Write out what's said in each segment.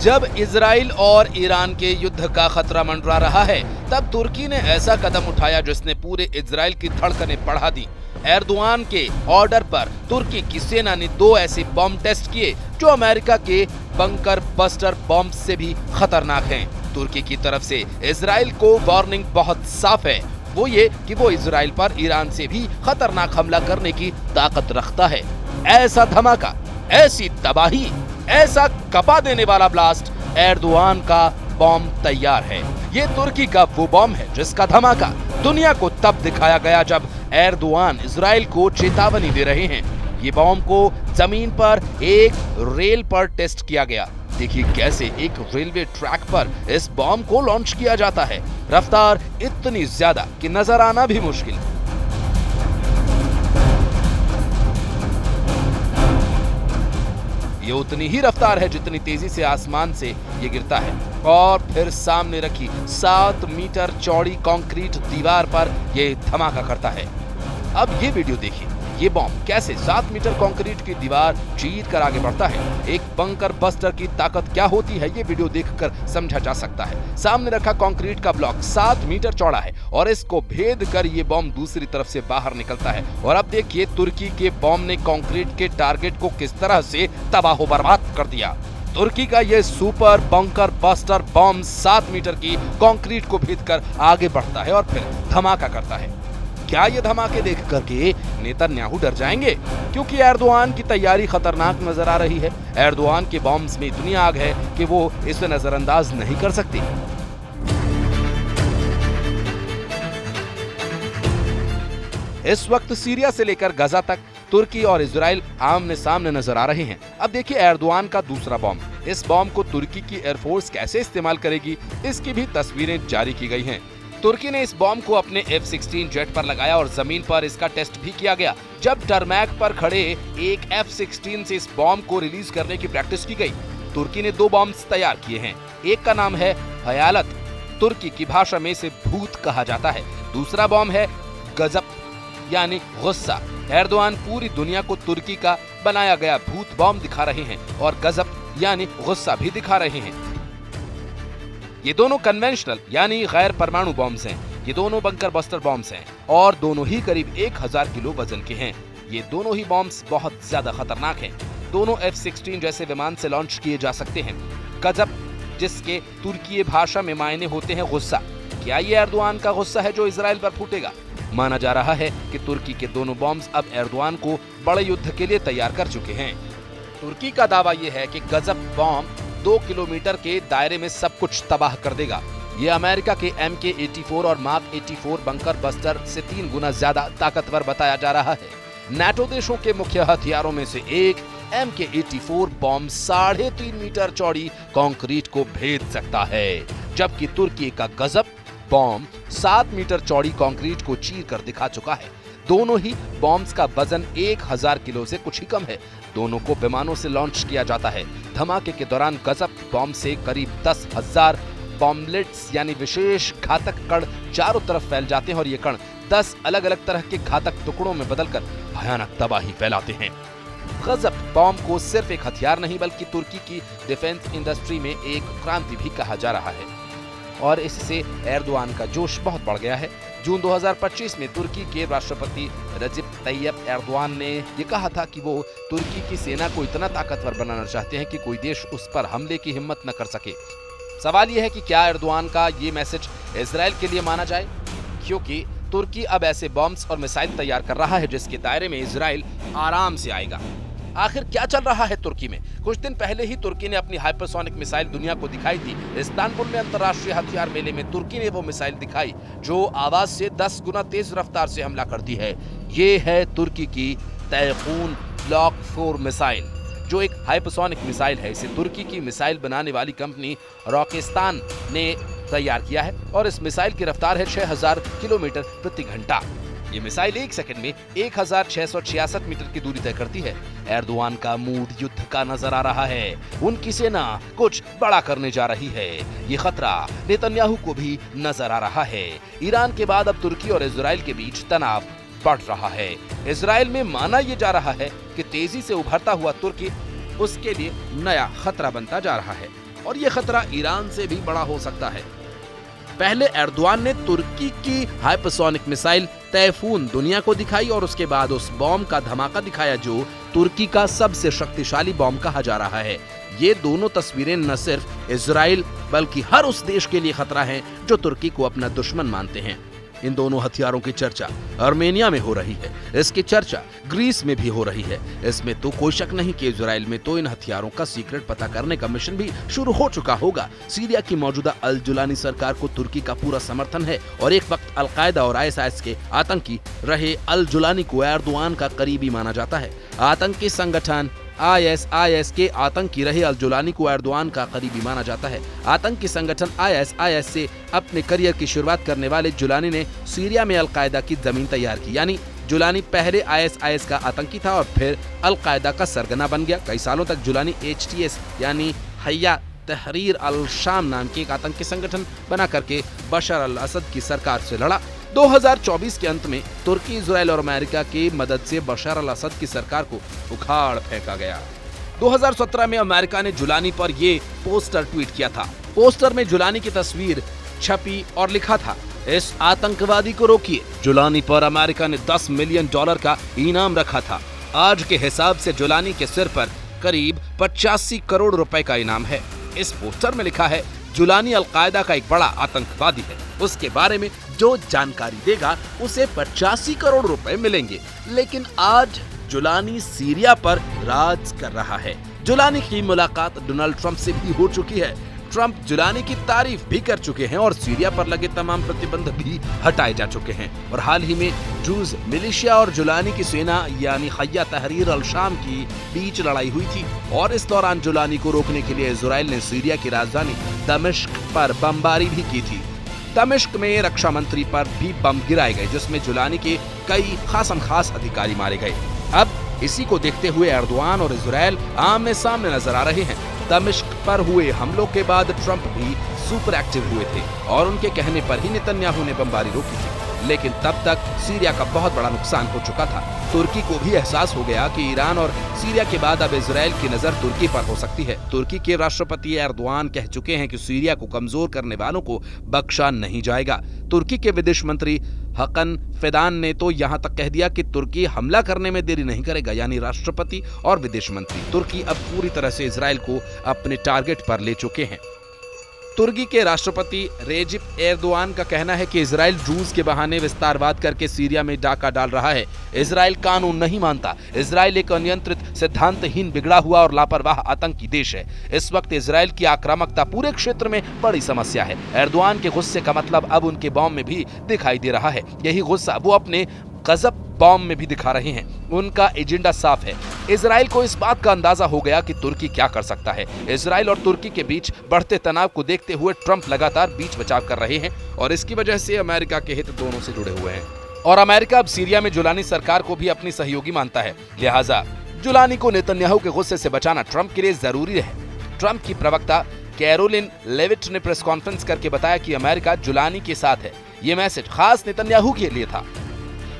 जब इजराइल और ईरान के युद्ध का खतरा मंडरा रहा है, तब तुर्की ने ऐसा कदम उठाया जिसने पूरे इजराइल की धड़कनें बढ़ा दी। एर्दोआन के ऑर्डर पर तुर्की की सेना ने 2 ऐसे बम टेस्ट किए जो अमेरिका के बंकर बस्टर बम से भी खतरनाक हैं। तुर्की की तरफ से इजराइल को वार्निंग बहुत साफ है, वो ये कि वो इजराइल पर ईरान से भी खतरनाक हमला करने की ताकत रखता है। ऐसा धमाका, ऐसी तबाही, ऐसा कपा देने वाला ब्लास्ट, एर्दोआन का बम तैयार है। ये तुर्की का वो बम है जिसका धमाका दुनिया को तब दिखाया गया जब एर्दोआन इजराइल को चेतावनी दे रहे हैं। ये बम को जमीन पर एक रेल पर टेस्ट किया गया। देखिए कैसे एक रेलवे ट्रैक पर इस बम को लॉन्च किया जाता है। रफ्तार इतनी ज्यादा कि नजर आना भी मुश्किल। ये उतनी ही रफ्तार है जितनी तेजी से आसमान से ये गिरता है और फिर सामने रखी 7 मीटर चौड़ी कंक्रीट दीवार पर ये धमाका करता है। अब ये वीडियो देखिए, ये बम कैसे 7 मीटर कंक्रीट की दीवार चीर कर आगे बढ़ता है। एक बंकर बस्टर की ताकत क्या होती है ये वीडियो देखकर समझा जा सकता है। सामने रखा कंक्रीट का ब्लॉक 7 मीटर चौड़ा है और इसको भेद कर ये बम दूसरी तरफ से बाहर निकलता है। और अब देखिए तुर्की के बम ने कंक्रीट के टारगेट को किस तरह से तबाह बर्बाद कर दिया। तुर्की का ये super bunker buster bomb 7 metre की कंक्रीट को भेद कर आगे बढ़ता है और फिर धमाका करता है। क्या ये धमाके देख करके नेतन्याहू डर जाएंगे? क्योंकि एर्दोआन की तैयारी खतरनाक नजर आ रही है। एर्दोआन के बॉम्ब्स में इतनी आग है कि वो इसे नजरअंदाज नहीं कर सकते। इस वक्त सीरिया से लेकर गजा तक तुर्की और इजराइल आमने सामने नजर आ रहे हैं। अब देखिए एर्दोआन का दूसरा बॉम्ब। इस बॉम्ब को तुर्की की एयरफोर्स कैसे इस्तेमाल करेगी, इसकी भी तस्वीरें जारी की गई हैं। तुर्की ने इस बॉम्ब को अपने F-16 जेट पर लगाया और जमीन पर इसका टेस्ट भी किया गया। जब टरमैक पर खड़े एक F-16 से इस बॉम्ब को रिलीज करने की प्रैक्टिस की गई। तुर्की ने 2 बॉम्ब्स तैयार किए हैं। एक का नाम है हयालत, तुर्की की भाषा में इसे भूत कहा जाता है। दूसरा बॉम्ब है गजब यानी गुस्सा। एर्दोआन पूरी दुनिया को तुर्की का बनाया गया भूत बॉम्ब दिखा रहे हैं और गजब यानी गुस्सा भी दिखा रहे हैं। ये दोनों कन्वेंशनल यानी गैर परमाणु बॉम्ब्स हैं। ये दोनों बंकर बस्टर बॉम्ब्स हैं और दोनों ही करीब 1000 किलो वजन के हैं। ये दोनों ही बॉम्ब्स बहुत ज्यादा खतरनाक हैं। दोनों F-16 जैसे विमान से लॉन्च किए जा सकते हैं। गजब, जिसके तुर्की भाषा में मायने होते हैं गुस्सा। क्या ये एर्दोआन का गुस्सा है जो इजराइल पर फूटेगा? माना जा रहा है कि तुर्की के दोनों बॉम्ब्स अब एर्दोआन को बड़े युद्ध के लिए तैयार कर चुके हैं। तुर्की का दावा यह है कि गजब बॉम्ब 2 किलोमीटर के दायरे में सब कुछ तबाह कर देगा। ये अमेरिका के MK-84 और Mark 84 बंकर बस्टर से 3 गुना ज्यादा ताकतवर बताया जा रहा है। नाटो देशों के मुख्य हथियारों में से एक MK-84 बॉम्ब 3.5 मीटर चौड़ी कंक्रीट को भेद सकता है, जबकि तुर्की का गजब बॉम्ब 7 मीटर चौड़ी कंक्रीट को चीर कर दिखा चुका है। दोनों ही बॉम्ब्स का वजन 1000 किलो से कुछ ही कम है। दोनों को विमानों से लॉन्च किया जाता है। धमाके के दौरान गजब बॉम्ब से करीब 10,000 बॉम्बलेट्स यानी विशेष घातक कण चारों तरफ फैल जाते हैं और ये कण 10 अलग अलग तरह के घातक टुकड़ों में बदलकर भयानक तबाही फैलाते हैं। गजब बॉम्ब को सिर्फ एक हथियार नहीं बल्कि तुर्की की डिफेंस इंडस्ट्री में एक क्रांति भी कहा जा रहा है और इससे एर्दोआन का जोश बहुत बढ़ गया है। जून 2025 में तुर्की के राष्ट्रपति रजिब तैयब एर्दोआन ने ये कहा था कि वो तुर्की की सेना को इतना ताकतवर बनाना चाहते हैं कि कोई देश उस पर हमले की हिम्मत न कर सके। सवाल ये है कि क्या एर्दोआन का ये मैसेज इजराइल के लिए माना जाए, क्योंकि तुर्की अब ऐसे बॉम्ब्स और मिसाइल तैयार कर रहा है जिसके दायरे में इजराइल आराम से आएगा। आखिर क्या चल रहा है तुर्की में? कुछ दिन पहले ही तुर्की ने अपनी हाइपरसोनिक मिसाइल दुनिया को दिखाई थी। इस्तांबुल में अंतर्राष्ट्रीय हथियार मेले में तुर्की ने वो मिसाइल दिखाई जो आवाज से 10 गुना तेज रफ्तार से हमला करती है। ये है तुर्की की तैकून ब्लॉक 4 मिसाइल, जो एक हाइपरसोनिक मिसाइल है। इसे तुर्की की मिसाइल बनाने वाली कंपनी रॉकेस्तान ने तैयार किया है और इस मिसाइल की रफ्तार है 6000 किलोमीटर प्रति घंटा। ये मिसाइल 1 सेकंड में 1666 मीटर की दूरी तय करती है। एर्दोआन का मूड युद्ध का नजर आ रहा है। उनकी सेना कुछ बड़ा करने जा रही है। ये खतरा नेतन्याहू को भी नजर आ रहा है। ईरान के बाद अब तुर्की और इजराइल के बीच तनाव बढ़ रहा है। इजराइल में माना यह जा रहा है कि तेजी से उभरता हुआ तुर्की उसके लिए नया खतरा बनता जा रहा है। और ये खतरा ईरान से भी बड़ा हो सकता है। पहले एर्दोआन ने तुर्की की हाइपरसोनिक मिसाइल तैफून दुनिया को दिखाई और उसके बाद उस बॉम्ब का धमाका दिखाया जो तुर्की का सबसे शक्तिशाली बॉम्ब कहा जा रहा है। ये दोनों तस्वीरें न सिर्फ इजराइल बल्कि हर उस देश के लिए खतरा है जो तुर्की को अपना दुश्मन मानते हैं। इन दोनों हथियारों की चर्चा आर्मेनिया में हो रही है, इसकी चर्चा ग्रीस में भी हो रही है। इसमें तो कोई शक नहीं कि इजराइल में तो इन हथियारों का सीक्रेट पता करने का मिशन भी शुरू हो चुका होगा। सीरिया की मौजूदा अल जुलानी सरकार को तुर्की का पूरा समर्थन है और एक वक्त अलकायदा और आईएसआईएस के आतंकी रहे अल जुलानी को एर्दोआन का करीबी माना जाता है। आतंकी संगठन आईएसआईएस के आतंकी रहे अल जुलानी को एर्दोआन का करीबी माना जाता है। आतंकी संगठन आईएसआईएस से अपने करियर की शुरुआत करने वाले जुलानी ने सीरिया में अलकायदा की जमीन तैयार की। यानी जुलानी पहले आईएसआईएस का आतंकी था और फिर अलकायदा का सरगना बन गया। कई सालों तक जुलानी एचटीएस यानी हया तहरीर अल शाम नाम के एक आतंकी संगठन बना करके बशर अल असद की सरकार से लड़ा। 2024 के अंत में तुर्की, इजराइल और अमेरिका की मदद से बशर अल असद की सरकार को उखाड़ फेंका गया। 2017 में अमेरिका ने जुलानी पर ये पोस्टर ट्वीट किया था। पोस्टर में जुलानी की तस्वीर छपी और लिखा था, इस आतंकवादी को रोकिए। जुलानी पर अमेरिका ने $10 मिलियन का इनाम रखा था। आज के हिसाब से जुलानी के सिर पर करीब 85 करोड़ रुपए का इनाम है। इस पोस्टर में लिखा है, जुलानी अलकायदा का एक बड़ा आतंकवादी है, उसके बारे में जो जानकारी देगा उसे 85 करोड़ रुपए मिलेंगे। लेकिन आज जुलानी सीरिया पर राज कर रहा है। जुलानी की मुलाकात डोनाल्ड ट्रंप से भी हो चुकी है। ट्रंप जुलानी की तारीफ भी कर चुके हैं और सीरिया पर लगे तमाम प्रतिबंध भी हटाए जा चुके हैं। और हाल ही में ड्रूज मिलिशिया और जुलानी की सेना यानी हया तहरीर अल शाम की बीच लड़ाई हुई थी और इस दौरान जुलानी को रोकने के लिए इजराइल ने सीरिया की राजधानी दमिश्क पर बमबारी भी की थी। दमिश्क में रक्षा मंत्री पर भी बम गिराए गए जिसमें जुलानी के कई खास अधिकारी मारे गए। अब इसी को देखते हुए एर्दोआन और इजराइल आमने सामने नजर आ रहे हैं। दमिश्क पर हुए हमलों के बाद ट्रंप भी सुपर एक्टिव हुए थे और उनके कहने पर ही नेतन्याहू ने बमबारी रोकी थी। लेकिन तब तक सीरिया का बहुत बड़ा नुकसान हो चुका था। तुर्की को भी एहसास हो गया कि ईरान और सीरिया के बाद अब इजराइल की नजर तुर्की पर हो सकती है। तुर्की के राष्ट्रपति एर्दोआन कह चुके हैं कि सीरिया को कमजोर करने वालों को बख्शा नहीं जाएगा। तुर्की के विदेश मंत्री हकन फिदान ने तो यहाँ तक कह दिया कि तुर्की हमला करने में देरी नहीं करेगा। यानी राष्ट्रपति और विदेश मंत्री तुर्की अब पूरी तरह से इजराइल को अपने टारगेट पर ले चुके हैं। तुर्की के राष्ट्रपति रेजिप एर्दोआन का कहना है कि इजराइल ड्रूज के बहाने विस्तारवाद करके सीरिया में डाका डाल रहा है। इजराइल कानून नहीं मानता। इजराइल एक अनियंत्रित, सिद्धांतहीन, बिगड़ा हुआ और लापरवाह आतंकी देश है। इस वक्त इजराइल की आक्रामकता पूरे क्षेत्र में बड़ी समस्या है। एर्दोआन के गुस्से का मतलब अब उनके बॉम्ब में भी दिखाई दे रहा है। यही गुस्सा वो अपने गजब बॉम्ब में भी दिखा रहे हैं। उनका एजेंडा साफ है। इजराइल को इस बात का अंदाजा हो गया कि तुर्की क्या कर सकता है। इजराइल और तुर्की के बीच बढ़ते तनाव को देखते हुए ट्रंप लगातार बीच बचाव कर रहे हैं और इसकी वजह से अमेरिका के हित दोनों से जुड़े हुए हैं। और अमेरिका अब सीरिया में जुलानी सरकार को भी अपनी सहयोगी मानता है। लिहाजा जुलानी को नेतन्याहू के गुस्से से बचाना ट्रंप के लिए जरूरी है। ट्रंप की प्रवक्ता कैरोलिन लेविट ने प्रेस कॉन्फ्रेंस करके बताया कि अमेरिका जुलानी के साथ है। ये मैसेज खास नेतन्याहू के लिए था।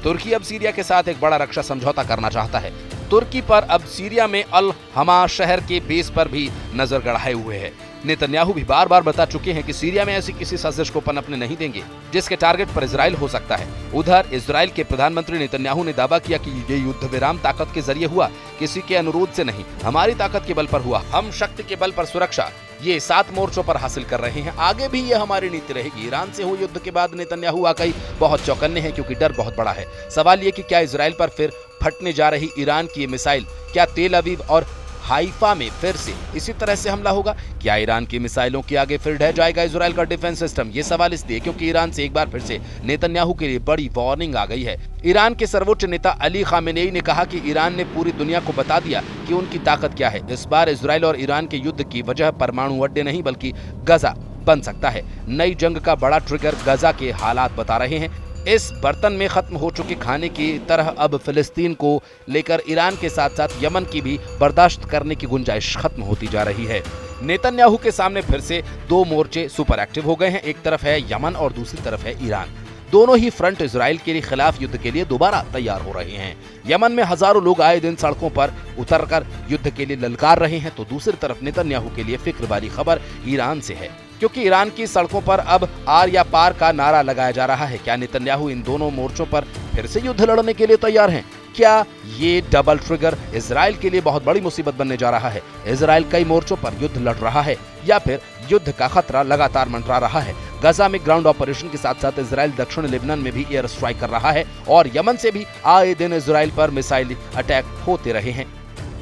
तुर्की अब सीरिया के साथ एक बड़ा रक्षा समझौता करना चाहता है। तुर्की पर अब सीरिया में अल हमा शहर के बेस पर भी नजर गड़ाए हुए है। नेतन्याहू भी बार बार बता चुके हैं कि सीरिया में ऐसी किसी साजिश को पनपने नहीं देंगे जिसके टारगेट पर इजराइल हो सकता है। उधर इजराइल के प्रधानमंत्री नेतन्याहू ने दावा किया कि ये युद्ध विराम ताकत के जरिए हुआ, किसी के अनुरोध से नहीं, हमारी ताकत के बल पर हुआ। हम शक्ति के बल पर सुरक्षा ये 7 मोर्चों पर हासिल कर रहे हैं। आगे भी ये हमारी नीति रहेगी। ईरान से हुए युद्ध के बाद नेतन्याहू वाकई बहुत चौकन्ने हैं क्योंकि डर बहुत बड़ा है। सवाल ये कि क्या इजराइल पर फिर फटने जा रही ईरान की ये मिसाइल, क्या तेल अवीव और हाइफा में फिर से इसी तरह से हमला होगा? क्या ईरान की मिसाइलों के आगे फिर ढह जाएगा इजराइल का डिफेंस सिस्टम? ये सवाल इसलिए क्योंकि ईरान से एक बार फिर से नेतन्याहू के लिए बड़ी वार्निंग आ गई है। ईरान के सर्वोच्च नेता अली खामेनेई ने कहा कि ईरान ने पूरी दुनिया को बता दिया कि उनकी ताकत क्या है। इस बार इजराइल और ईरान के युद्ध की वजह परमाणु अड्डे नहीं बल्कि गजा बन सकता है। नई जंग का बड़ा ट्रिगर गजा के हालात बता रहे हैं। इस बर्तन में खत्म हो चुके खाने की तरह अब फिलिस्तीन को लेकर ईरान के साथ साथ यमन की भी बर्दाश्त करने की गुंजाइश खत्म होती जा रही है। नेतन्याहू के सामने फिर से 2 मोर्चे सुपर एक्टिव हो गए हैं। एक तरफ है यमन और दूसरी तरफ है ईरान। दोनों ही फ्रंट इजराइल के खिलाफ युद्ध के लिए दोबारा तैयार हो रहे हैं। यमन में हजारों लोग आए दिन सड़कों पर उतरकर युद्ध के लिए ललकार रहे हैं, तो दूसरी तरफ नेतन्याहू के लिए फिक्र वाली खबर ईरान से है, क्योंकि ईरान की सड़कों पर अब आर या पार का नारा लगाया जा रहा है। क्या नेतन्याहू इन दोनों मोर्चों पर फिर से युद्ध लड़ने के लिए तैयार हैं? क्या ये डबल ट्रिगर इजराइल के लिए बहुत बड़ी मुसीबत बनने जा रहा है? इजराइल कई मोर्चों पर युद्ध लड़ रहा है या फिर युद्ध का खतरा लगातार मंडरा रहा है? गजा में ग्राउंड ऑपरेशन के साथ साथ इजराइल दक्षिण लेबनान में भी एयर स्ट्राइक कर रहा है और यमन से भी आए दिन इजराइल पर मिसाइल अटैक होते रहे हैं।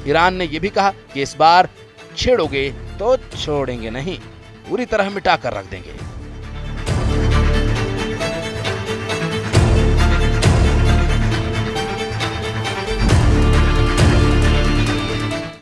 ईरान ने यह भी कहा कि इस बार छेड़ोगे तो छोड़ेंगे नहीं, पूरी तरह मिटा कर रख देंगे।